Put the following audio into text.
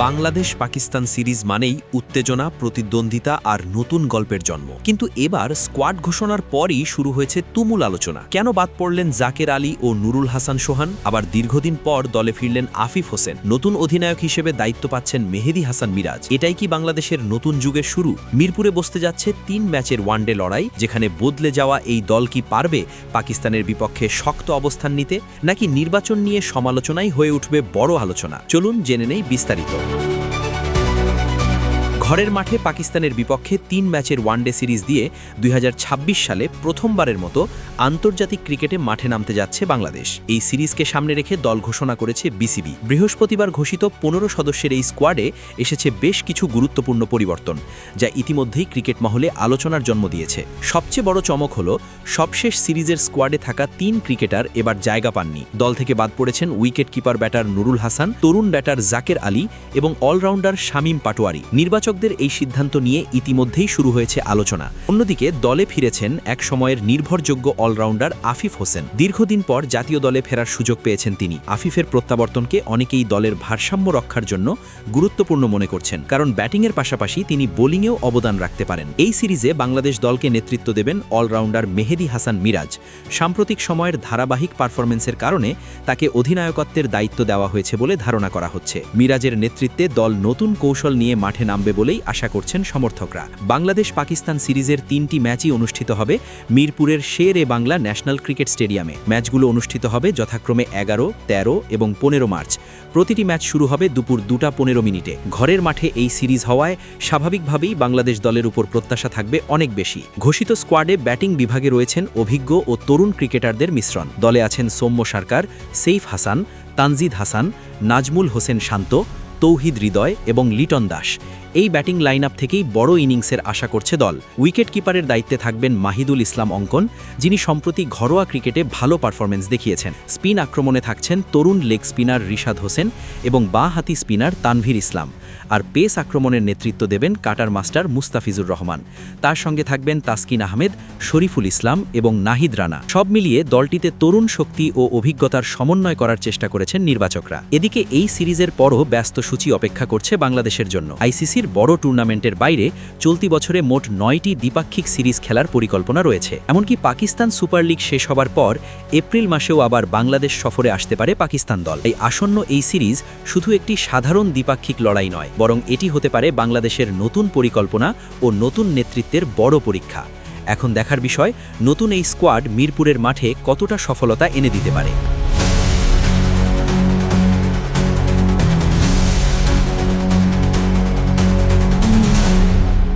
Bangladesh Pakistan series মানেই উত্তেজনা, প্রতিদ্বন্দ্বিতা আর নতুন গল্পের জন্ম। কিন্তু এবার স্কোয়াড ঘোষণার পরই শুরু হয়েছে তুমুল আলোচনা। কেন বাদ পড়লেন জাকের আলী ও নুরুল হাসান সোহান? আবার দীর্ঘদিন পর দলে ফিরলেন আফিফ হোসেন। নতুন অধিনায়ক হিসেবে দায়িত্ব পাচ্ছেন মেহেদী হাসান মিরাজ। এটাই কি বাংলাদেশের নতুন যুগের শুরু? মিরপুরে বসতে যাচ্ছে ৩ ম্যাচের ওয়ানডে লড়াই, যেখানে বদলে যাওয়া এই দল কি পারবে পাকিস্তানের বিপক্ষে শক্ত অবস্থান নিতে, নাকি নির্বাচন নিয়ে সমালোচনাই হয়ে উঠবে বড় আলোচনা? চলুন জেনে নেই বিস্তারিত। ঘরের মাঠে পাকিস্তানের বিপক্ষে ৩ ম্যাচের ওয়ানডে সিরিজ দিয়ে ২০২৬ সালে প্রথমবারের মতো আন্তর্জাতিক ক্রিকেটে মাঠে নামতে যাচ্ছে বাংলাদেশ। এই সিরিজকে সামনে রেখে দল ঘোষণা করেছে বিসিবি। বৃহস্পতিবার ঘোষিত ১৫ সদস্যের এই স্কোয়াডে এসেছে বেশ কিছু গুরুত্বপূর্ণ পরিবর্তন, যা ইতিমধ্যেই ক্রিকেট মহলে আলোচনার জন্ম দিয়েছে। সবচেয়ে বড় চমক হল সবশেষ সিরিজের স্কোয়াডে থাকা ৩ ক্রিকেটার এবার জায়গা পাননি। দল থেকে বাদ পড়েছেন wicket keeper batter Nurul Hasan, তরুণ ব্যাটার জাকের আলী এবং অলরাউন্ডার শামীম পাটোয়ারি। নির্বাচকদের এই সিদ্ধান্ত নিয়ে ইতিমধ্যেই শুরু হয়েছে আলোচনা। অন্যদিকে দলে ফিরেছেন এক সময়ের নির্ভরযোগ্য অলরাউন্ডার আফিফ হোসেন। দীর্ঘদিন পর জাতীয় দলে ফেরার সুযোগ পেয়েছেন তিনি। আফিফের প্রত্যাবর্তনকে অনেকেই দলের ভারসাম্য রক্ষার জন্য গুরুত্বপূর্ণ মনে করছেন, কারণ ব্যাটিংয়ের পাশাপাশি তিনি বোলিংয়েও অবদান রাখতে পারেন। এই সিরিজে বাংলাদেশ দলকে নেতৃত্ব দেবেন অলরাউন্ডার মেহেদী হাসান মিরাজ। সাম্প্রতিক সময়ের ধারাবাহিক পারফরমেন্সের কারণে তাকে অধিনায়কত্বের দায়িত্ব দেওয়া হয়েছে বলে ধারণা করা হচ্ছে। মিরাজের নেতৃত্বে দল নতুন কৌশল নিয়ে মাঠে নামবে বলেই আশা করছেন সমর্থকরা। বাংলাদেশ পাকিস্তান সিরিজের ৩টি ম্যাচই অনুষ্ঠিত হবে মিরপুরের শের এ বাংলা ন্যাশনাল ক্রিকেট স্টেডিয়ামে। ম্যাচগুলো অনুষ্ঠিত হবে যথাক্রমে ১১, ১৩ এবং ১৫ মার্চ। প্রতিটি ম্যাচ শুরু হবে দুপুর ২টা ১৫ মিনিটে। ঘরের মাঠে এই সিরিজ হওয়ায় স্বাভাবিকভাবেই বাংলাদেশ দলের উপর প্রত্যাশা থাকবে অনেক বেশি। ঘোষিত স্কোয়াডে ব্যাটিং বিভাগে রয়েছেন অভিজ্ঞ ও তরুণ ক্রিকেটারদের মিশ্রণ। দলে আছেন সৌম্য সরকার, সেইফ হাসান, তানজিদ হাসান, নাজমুল হোসেন শান্ত, তৌহিদ হৃদয় এবং লিটন দাস। এই ব্যাটিং লাইন আপ থেকেই বড় ইনিংসের আশা করছে দল। উইকেট কিপারের দায়িত্বে থাকবেন মাহিদুল ইসলাম অঙ্কন, যিনি সম্প্রতি ঘরোয়া ক্রিকেটে ভালো পারফরমেন্স দেখিয়েছেন। স্পিন আক্রমণে থাকছেন তরুণ লেগ স্পিনার রিশাদ হোসেন এবং বাঁ হাতি স্পিনার তানভীর ইসলাম। আর পেস আক্রমণের নেতৃত্ব দেবেন কাটার মাস্টার মুস্তাফিজুর রহমান। তার সঙ্গে থাকবেন তাসকিন আহমেদ, শরীফুল ইসলাম এবং নাহিদ রানা। সব মিলিয়ে দলটিতে তরুণ শক্তি ও অভিজ্ঞতার সমন্বয় করার চেষ্টা করেছেন নির্বাচকরা। এদিকে এই সিরিজের পরও ব্যস্ত সূচি অপেক্ষা করছে বাংলাদেশের জন্য। আইসিসির বড় টুর্নামেন্টের বাইরে চলতি বছরে মোট 9টি দ্বিপাক্ষিক সিরিজ খেলার পরিকল্পনা রয়েছে। এমনকি পাকিস্তান সুপার লিগ শেষ হবার পর এপ্রিল মাসেও আবার বাংলাদেশ সফরে আসতে পারে পাকিস্তান দল। এই আসন্ন এই সিরিজ শুধু একটি সাধারণ দ্বিপাক্ষিক লড়াই নয়, বরং এটি হতে পারে বাংলাদেশের নতুন পরিকল্পনা ও নতুন নেতৃত্বের বড় পরীক্ষা। এখন দেখার বিষয়, নতুন এই স্কোয়াড মিরপুরের মাঠে কতটা সফলতা এনে দিতে পারে।